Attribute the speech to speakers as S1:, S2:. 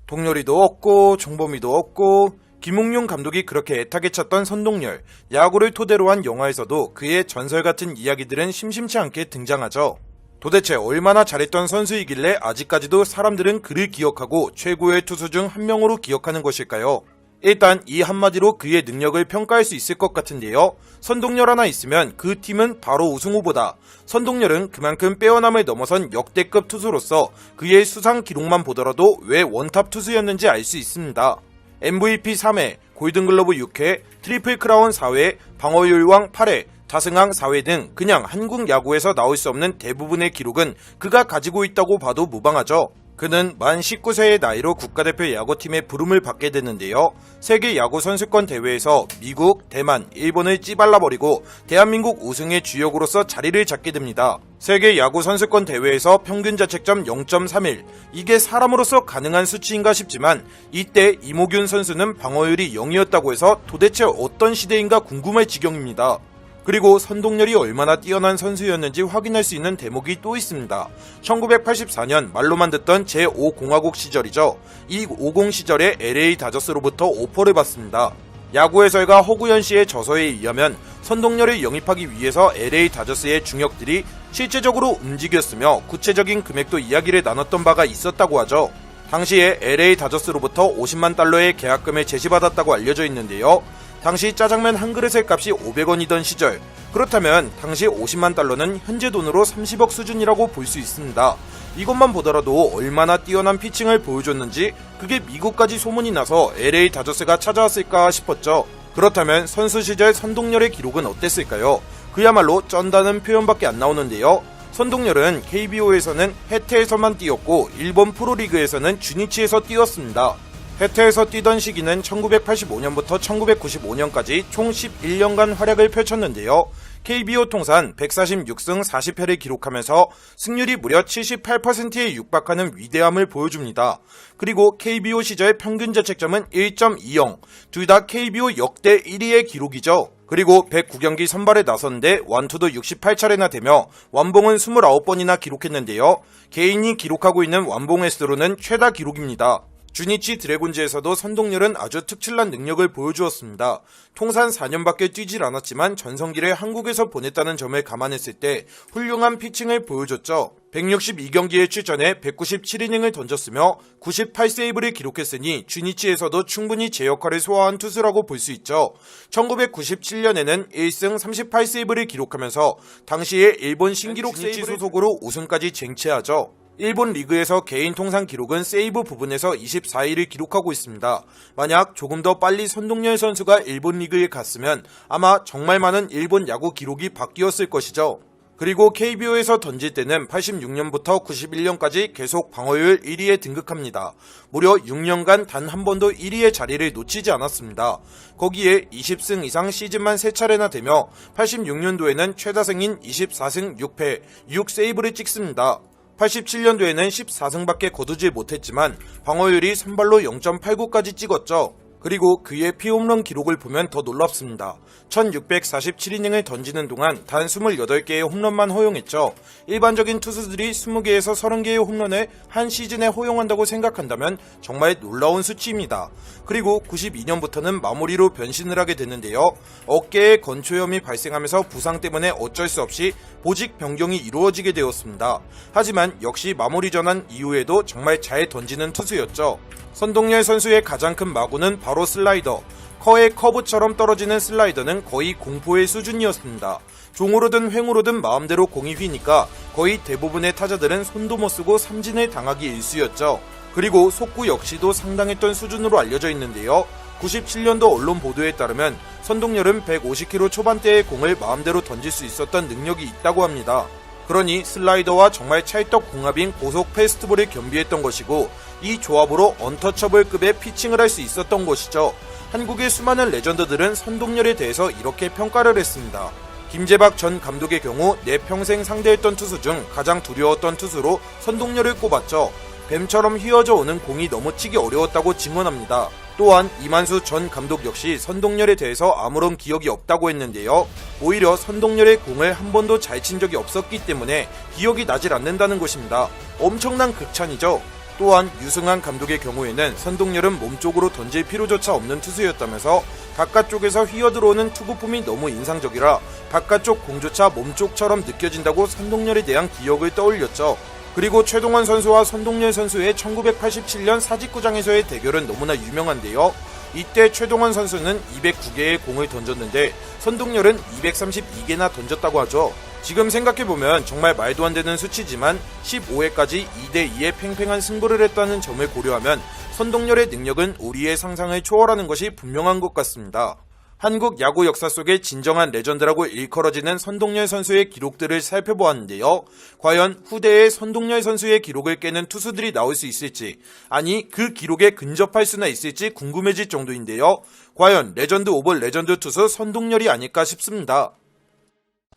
S1: 동료리도 없고 정범이도 없고 김웅용 감독이 그렇게 애타게 찾던 선동열, 야구를 토대로 한 영화에서도 그의 전설 같은 이야기들은 심심치 않게 등장하죠. 도대체 얼마나 잘했던 선수이길래 아직까지도 사람들은 그를 기억하고 최고의 투수 중 한 명으로 기억하는 것일까요? 일단 이 한마디로 그의 능력을 평가할 수 있을 것 같은데요. 선동열 하나 있으면 그 팀은 바로 우승 후보다. 선동열은 그만큼 빼어남을 넘어선 역대급 투수로서 그의 수상 기록만 보더라도 왜 원탑 투수였는지 알 수 있습니다. MVP 3회, 골든글러브 6회, 트리플 크라운 4회, 방어율왕 8회, 다승왕 4회 등 그냥 한국 야구에서 나올 수 없는 대부분의 기록은 그가 가지고 있다고 봐도 무방하죠. 그는 만 19세의 나이로 국가대표 야구팀의 부름을 받게 되는데요. 세계 야구 선수권 대회에서 미국, 대만, 일본을 찌발라버리고 대한민국 우승의 주역으로서 자리를 잡게 됩니다. 세계 야구 선수권 대회에서 평균 자책점 0.31, 이게 사람으로서 가능한 수치인가 싶지만 이때 이모균 선수는 방어율이 0이었다고 해서 도대체 어떤 시대인가 궁금할 지경입니다. 그리고 선동열이 얼마나 뛰어난 선수였는지 확인할 수 있는 대목이 또 있습니다. 1984년 말로만 듣던 제5공화국 시절이죠. 이 50 시절에 LA 다저스로부터 오퍼를 받습니다. 야구 해설가 허구현 씨의 저서에 의하면 선동열을 영입하기 위해서 LA 다저스의 중역들이 실제적으로 움직였으며 구체적인 금액도 이야기를 나눴던 바가 있었다고 하죠. 당시에 LA 다저스로부터 50만 달러의 계약금을 제시받았다고 알려져 있는데요. 당시 짜장면 한 그릇의 값이 500원이던 시절, 그렇다면 당시 50만 달러는 현재 돈으로 30억 수준이라고 볼 수 있습니다. 이것만 보더라도 얼마나 뛰어난 피칭을 보여줬는지 그게 미국까지 소문이 나서 LA 다저스가 찾아왔을까 싶었죠. 그렇다면 선수 시절 선동열의 기록은 어땠을까요? 그야말로 쩐다는 표현밖에 안 나오는데요. 선동열은 KBO에서는 해태에서만 뛰었고 일본 프로리그에서는 주니치에서 뛰었습니다. 해태에서 뛰던 시기는 1985년부터 1995년까지 총 11년간 활약을 펼쳤는데요. KBO 통산 146승 40패를 기록하면서 승률이 무려 78%에 육박하는 위대함을 보여줍니다. 그리고 KBO 시절 평균 자책점은 1.20, 둘 다 KBO 역대 1위의 기록이죠. 그리고 109경기 선발에 나섰는데 완투도 68차례나 되며 완봉은 29번이나 기록했는데요. 개인이 기록하고 있는 완봉 횟수로는 최다 기록입니다. 주니치 드래곤즈에서도 선동열은 아주 특출난 능력을 보여주었습니다. 통산 4년밖에 뛰질 않았지만 전성기를 한국에서 보냈다는 점을 감안했을 때 훌륭한 피칭을 보여줬죠. 162경기에 출전해 197이닝을 던졌으며 98세이브를 기록했으니 주니치에서도 충분히 제 역할을 소화한 투수라고 볼 수 있죠. 1997년에는 1승 38세이브를 기록하면서 당시의 일본 신기록 세이브 소속으로 우승까지 쟁취하죠. 일본 리그에서 개인 통산 기록은 세이브 부분에서 24위를 기록하고 있습니다. 만약 조금 더 빨리 선동열 선수가 일본 리그에 갔으면 아마 정말 많은 일본 야구 기록이 바뀌었을 것이죠. 그리고 KBO에서 던질 때는 86년부터 91년까지 계속 방어율 1위에 등극합니다. 무려 6년간 단 한 번도 1위의 자리를 놓치지 않았습니다. 거기에 20승 이상 시즌만 3차례나 되며 86년도에는 최다승인 24승 6패, 6세이브를 찍습니다. 87년도에는 14승밖에 거두지 못했지만 방어율이 선발로 0.89까지 찍었죠. 그리고 그의 피홈런 기록을 보면 더 놀랍습니다. 1647이닝을 던지는 동안 단 28개의 홈런만 허용했죠. 일반적인 투수들이 20개에서 30개의 홈런을 한 시즌에 허용한다고 생각한다면 정말 놀라운 수치입니다. 그리고 92년부터는 마무리로 변신을 하게 됐는데요. 어깨에 건초염이 발생하면서 부상 때문에 어쩔 수 없이 보직 변경이 이루어지게 되었습니다. 하지만 역시 마무리 전환 이후에도 정말 잘 던지는 투수였죠. 선동열 선수의 가장 큰 마구는 바로 슬라이더. 커의 커브처럼 떨어지는 슬라이더는 거의 공포의 수준이었습니다. 종으로든 횡으로든 마음대로 공이 휘니까 거의 대부분의 타자들은 손도 못 쓰고 삼진을 당하기 일쑤였죠. 그리고 속구 역시도 상당했던 수준으로 알려져 있는데요. 97년도 언론 보도에 따르면 선동열은 150km 초반대의 공을 마음대로 던질 수 있었던 능력이 있다고 합니다. 그러니 슬라이더와 정말 찰떡궁합인 고속 패스트볼을 겸비했던 것이고 이 조합으로 언터처블급의 피칭을 할 수 있었던 것이죠. 한국의 수많은 레전드들은 선동열에 대해서 이렇게 평가를 했습니다. 김재박 전 감독의 경우 내 평생 상대했던 투수 중 가장 두려웠던 투수로 선동열을 꼽았죠. 뱀처럼 휘어져 오는 공이 너무 치기 어려웠다고 증언합니다. 또한 이만수 전 감독 역시 선동열에 대해서 아무런 기억이 없다고 했는데요. 오히려 선동열의 공을 한 번도 잘 친 적이 없었기 때문에 기억이 나질 않는다는 것입니다. 엄청난 극찬이죠. 또한 유승환 감독의 경우에는 선동열은 몸쪽으로 던질 필요조차 없는 투수였다면서 바깥쪽에서 휘어들어오는 투구폼이 너무 인상적이라 바깥쪽 공조차 몸쪽처럼 느껴진다고 선동열에 대한 기억을 떠올렸죠. 그리고 최동원 선수와 선동열 선수의 1987년 사직구장에서의 대결은 너무나 유명한데요. 이때 최동원 선수는 209개의 공을 던졌는데 선동열은 232개나 던졌다고 하죠. 지금 생각해보면 정말 말도 안 되는 수치지만 15회까지 2대2의 팽팽한 승부를 했다는 점을 고려하면 선동열의 능력은 우리의 상상을 초월하는 것이 분명한 것 같습니다. 한국 야구 역사 속의 진정한 레전드라고 일컬어지는 선동열 선수의 기록들을 살펴보았는데요. 과연 후대에 선동열 선수의 기록을 깨는 투수들이 나올 수 있을지, 아니 그 기록에 근접할 수나 있을지 궁금해질 정도인데요. 과연 레전드 오브 레전드 투수 선동열이 아닐까 싶습니다.